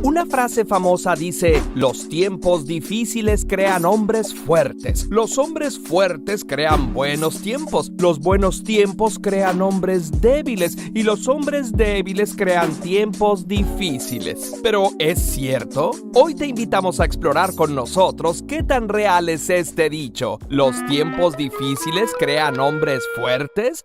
Una frase famosa dice: los tiempos difíciles crean hombres fuertes. Los hombres fuertes crean buenos tiempos. Los buenos tiempos crean hombres débiles. Y los hombres débiles crean tiempos difíciles. ¿Pero es cierto? Hoy te invitamos a explorar con nosotros qué tan real es este dicho. ¿Los tiempos difíciles crean hombres fuertes?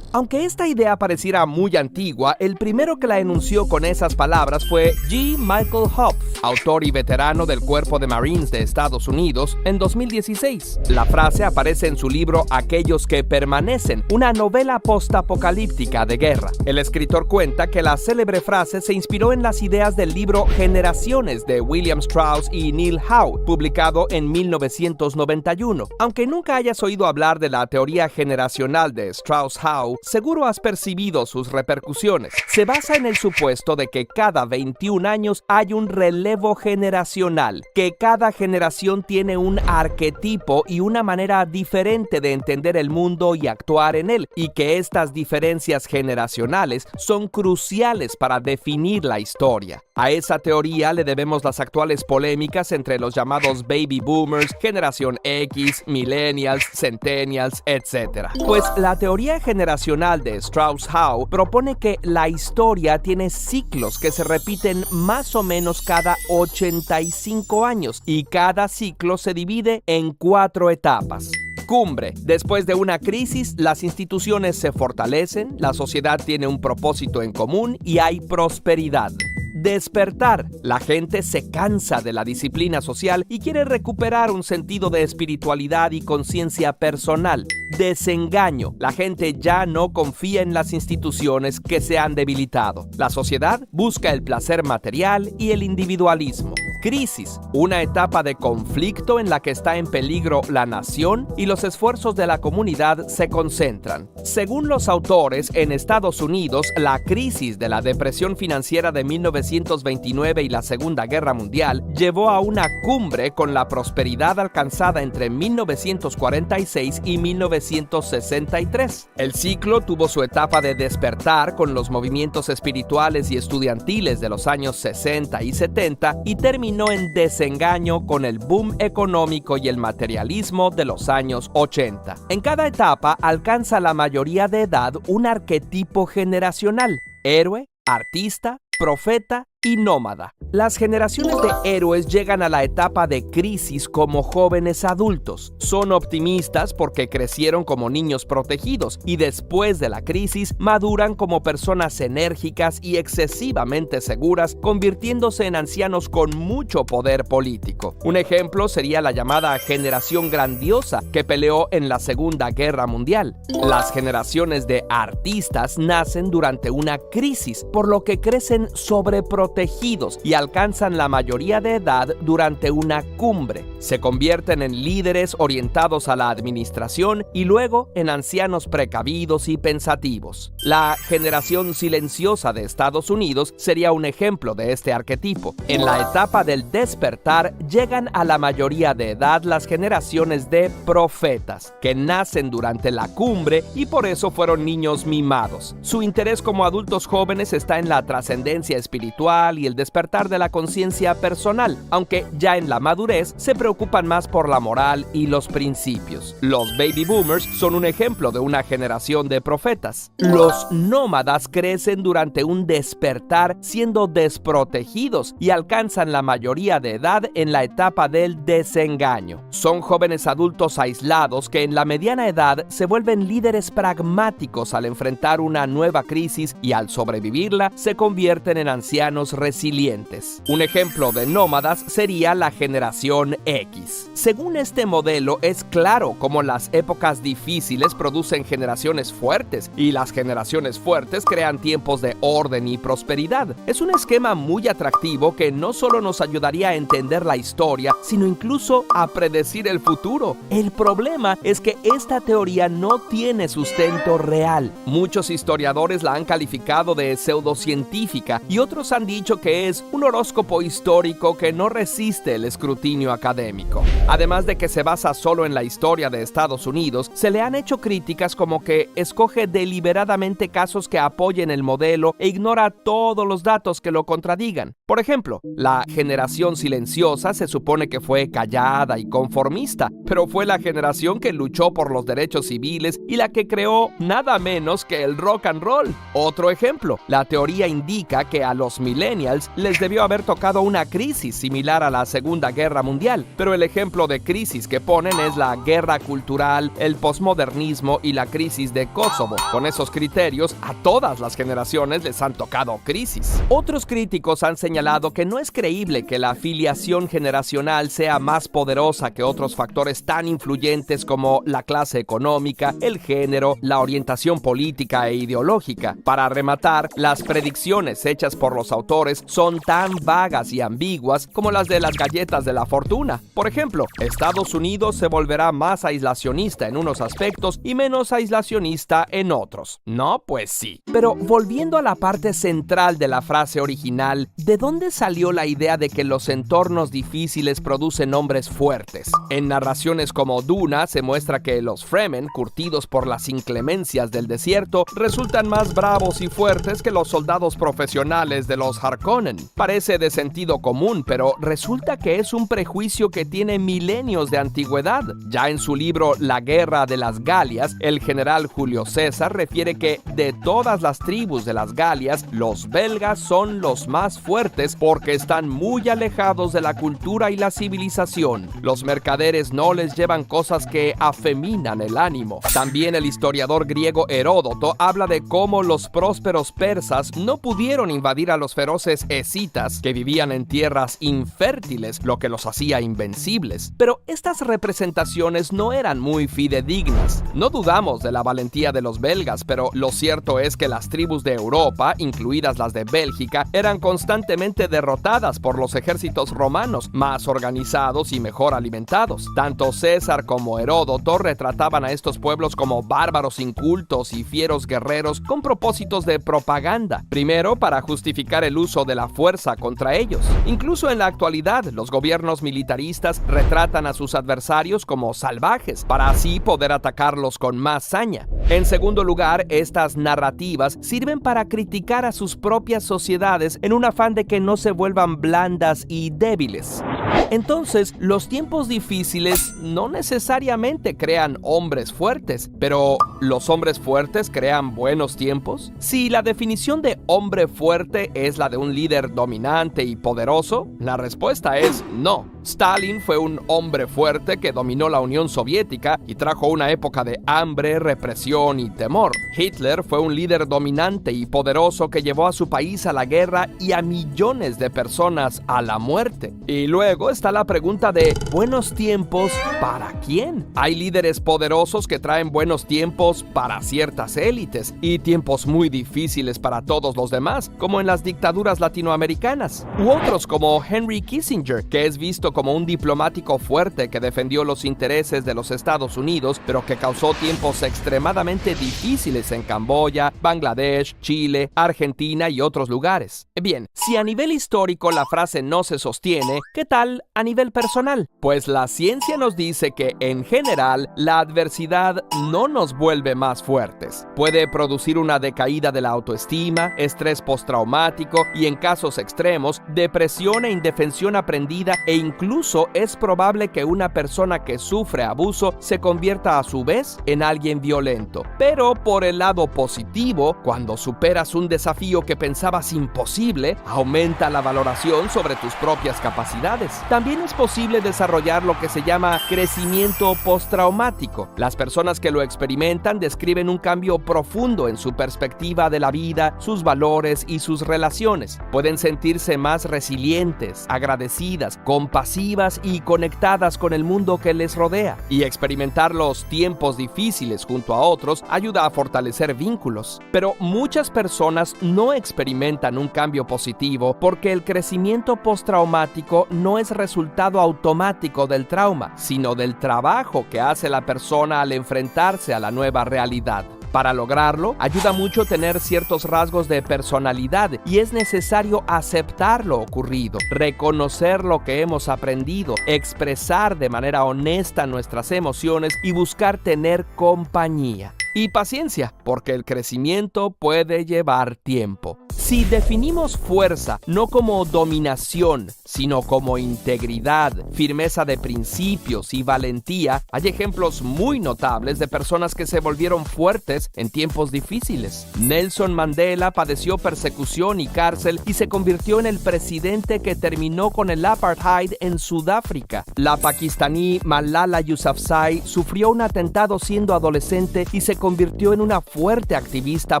Aunque esta idea pareciera muy antigua, el primero que la enunció con esas palabras fue G. Michael Hopf, autor y veterano del Cuerpo de Marines de Estados Unidos, en 2016. La frase aparece en su libro Aquellos que permanecen, una novela postapocalíptica de guerra. El escritor cuenta que la célebre frase se inspiró en las ideas del libro Generaciones de William Strauss y Neil Howe, publicado en 1991. Aunque nunca hayas oído hablar de la teoría generacional de Strauss-Howe, seguro has percibido sus repercusiones. Se basa en el supuesto de que cada 21 años hay un relevo generacional, que cada generación tiene un arquetipo y una manera diferente de entender el mundo y actuar en él, y que estas diferencias generacionales son cruciales para definir la historia. A esa teoría le debemos las actuales polémicas entre los llamados Baby Boomers, Generación X, Millennials, Centennials, etc. Pues la teoría generacional de Strauss-Howe propone que la historia tiene ciclos que se repiten más o menos cada 85 años y cada ciclo se divide en 4 etapas. Cumbre. Después de una crisis, las instituciones se fortalecen, la sociedad tiene un propósito en común y hay prosperidad. Despertar. La gente se cansa de la disciplina social y quiere recuperar un sentido de espiritualidad y conciencia personal. Desengaño. La gente ya no confía en las instituciones que se han debilitado. La sociedad busca el placer material y el individualismo. Crisis. Una etapa de conflicto en la que está en peligro la nación y los esfuerzos de la comunidad se concentran. Según los autores, en Estados Unidos, la crisis de la depresión financiera de 1929 y la Segunda Guerra Mundial llevó a una cumbre con la prosperidad alcanzada entre 1946 y 1963. El ciclo tuvo su etapa de despertar con los movimientos espirituales y estudiantiles de los años 60 y 70 y terminó en desengaño con el boom económico y el materialismo de los años 80. En cada etapa alcanza la mayoría de edad un arquetipo generacional: héroe, artista, profeta y nómada. Las generaciones de héroes llegan a la etapa de crisis como jóvenes adultos. Son optimistas porque crecieron como niños protegidos y después de la crisis maduran como personas enérgicas y excesivamente seguras, convirtiéndose en ancianos con mucho poder político. Un ejemplo sería la llamada generación grandiosa que peleó en la Segunda Guerra Mundial. Las generaciones de artistas nacen durante una crisis, por lo que crecen sobreprotegidos y alcanzan la mayoría de edad durante una cumbre. Se convierten en líderes orientados a la administración y luego en ancianos precavidos y pensativos. La generación silenciosa de Estados Unidos sería un ejemplo de este arquetipo. En la etapa del despertar llegan a la mayoría de edad las generaciones de profetas, que nacen durante la cumbre y por eso fueron niños mimados. Su interés como adultos jóvenes está en la trascendencia espiritual y el despertar de la conciencia personal, aunque ya en la madurez se preocupan más por la moral y los principios. Los Baby Boomers son un ejemplo de una generación de profetas. Los nómadas crecen durante un despertar siendo desprotegidos y alcanzan la mayoría de edad en la etapa del desengaño. Son jóvenes adultos aislados que en la mediana edad se vuelven líderes pragmáticos al enfrentar una nueva crisis y al sobrevivirla se convierten en ancianos resilientes. Un ejemplo de nómadas sería la generación X. Según este modelo, es claro cómo las épocas difíciles producen generaciones fuertes y las generaciones fuertes crean tiempos de orden y prosperidad. Es un esquema muy atractivo que no solo nos ayudaría a entender la historia, sino incluso a predecir el futuro. El problema es que esta teoría no tiene sustento real. Muchos historiadores la han calificado de pseudocientífica y otros han dicho que es un horóscopo histórico que no resiste el escrutinio académico. Además de que se basa solo en la historia de Estados Unidos, se le han hecho críticas como que escoge deliberadamente casos que apoyen el modelo e ignora todos los datos que lo contradigan. Por ejemplo, la generación silenciosa se supone que fue callada y conformista, pero fue la generación que luchó por los derechos civiles y la que creó nada menos que el rock and roll. Otro ejemplo, la teoría indica que a los millennials les debió haber tocado una crisis similar a la Segunda Guerra Mundial, pero el ejemplo de crisis que ponen es la guerra cultural, el posmodernismo y la crisis de Kosovo. Con esos criterios, a todas las generaciones les han tocado crisis. Otros críticos han señalado que no es creíble que la afiliación generacional sea más poderosa que otros factores tan influyentes como la clase económica, el género, la orientación política e ideológica. Para rematar, las predicciones hechas por los autores son tan vagas y ambiguas como las de las galletas de la fortuna. Por ejemplo, Estados Unidos se volverá más aislacionista en unos aspectos y menos aislacionista en otros. No, pues sí. Pero volviendo a la parte central de la frase original, ¿de dónde salió la idea de que los entornos difíciles producen hombres fuertes? En narraciones como Duna se muestra que los Fremen, curtidos por las inclemencias del desierto, resultan más bravos y fuertes que los soldados profesionales de los Harkonnen. Parece de sentido común, pero resulta que es un prejuicio que tiene milenios de antigüedad. Ya en su libro La Guerra de las Galias, el general Julio César refiere que de todas las tribus de las Galias, los belgas son los más fuertes porque están muy alejados de la cultura y la civilización. Los mercaderes no les llevan cosas que afeminan el ánimo. También el historiador griego Heródoto habla de cómo los prósperos persas no pudieron invadir a los feroces escitas que vivían en tierras infértiles, lo que los hacía invencibles. Pero estas representaciones no eran muy fidedignas. No dudamos de la valentía de los belgas, pero lo cierto es que las tribus de Europa, incluidas las de Bélgica, eran constantemente derrotadas por los ejércitos romanos, más organizados y mejor alimentados. Tanto César como Heródoto retrataban a estos pueblos como bárbaros incultos y fieros guerreros con propósitos de propaganda. Primero, para justificar el uso de la fuerza contra ellos. Incluso en la actualidad, los gobiernos militaristas retratan a sus adversarios como salvajes, para así poder atacarlos con más saña. En segundo lugar, estas narrativas sirven para criticar a sus propias sociedades en un afán de que no se vuelvan blandas y débiles. Entonces, los tiempos difíciles no necesariamente crean hombres fuertes, pero ¿los hombres fuertes crean buenos tiempos? Si la definición de hombre fuerte es la de un líder dominante y poderoso, la respuesta es no. Stalin fue un hombre fuerte que dominó la Unión Soviética y trajo una época de hambre, represión y temor. Hitler fue un líder dominante y poderoso que llevó a su país a la guerra y a millones de personas a la muerte. Y luego está la pregunta de ¿buenos tiempos para quién? Hay líderes poderosos que traen buenos tiempos para ciertas élites y tiempos muy difíciles para todos los demás, como en las dictaduras latinoamericanas. U otros como Henry Kissinger, que es visto como un diplomático fuerte que defendió los intereses de los Estados Unidos, pero que causó tiempos extremadamente difíciles en Camboya, Bangladesh, Chile, Argentina y otros lugares. Bien, si a nivel histórico la frase no se sostiene, ¿qué tal a nivel personal? Pues la ciencia nos dice que, en general, la adversidad no nos vuelve más fuertes. Puede producir una decaída de la autoestima, estrés postraumático y, en casos extremos, depresión e indefensión aprendida, e incluso es probable que una persona que sufre abuso se convierta a su vez en alguien violento. Pero por el lado positivo, cuando superas un desafío que pensabas imposible, aumenta la valoración sobre tus propias capacidades. También es posible desarrollar lo que se llama crecimiento postraumático. Las personas que lo experimentan describen un cambio profundo en su perspectiva de la vida, sus valores y sus relaciones. Pueden sentirse más resilientes, agradecidas, compasivas y conectadas con el mundo que les rodea. Y experimentar los tiempos difíciles junto a otros ayuda a fortalecer vínculos. Pero muchas personas no experimentan un cambio positivo porque el crecimiento postraumático no es resultado automático del trauma, sino del trabajo que hace la persona al enfrentarse a la nueva realidad. Para lograrlo, ayuda mucho tener ciertos rasgos de personalidad y es necesario aceptar lo ocurrido, reconocer lo que hemos aprendido, expresar de manera honesta nuestras emociones y buscar tener compañía. Y paciencia, porque el crecimiento puede llevar tiempo. Si definimos fuerza no como dominación, sino como integridad, firmeza de principios y valentía, hay ejemplos muy notables de personas que se volvieron fuertes en tiempos difíciles. Nelson Mandela padeció persecución y cárcel y se convirtió en el presidente que terminó con el apartheid en Sudáfrica. La pakistaní Malala Yousafzai sufrió un atentado siendo adolescente y se convirtió en una fuerte activista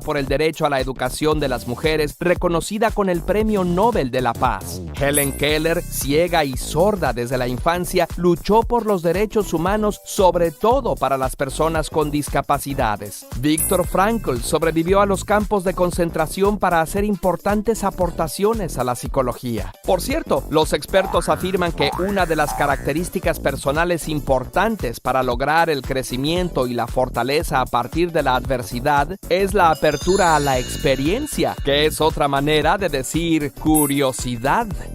por el derecho a la educación de las mujeres, reconocida con el Premio Nobel de la Paz. Helen Keller, ciega y sorda desde la infancia, luchó por los derechos humanos, sobre todo para las personas con discapacidades. Viktor Frankl sobrevivió a los campos de concentración para hacer importantes aportaciones a la psicología. Por cierto, los expertos afirman que una de las características personales importantes para lograr el crecimiento y la fortaleza a partir de la adversidad es la apertura a la experiencia, que es otra manera de decir curiosidad.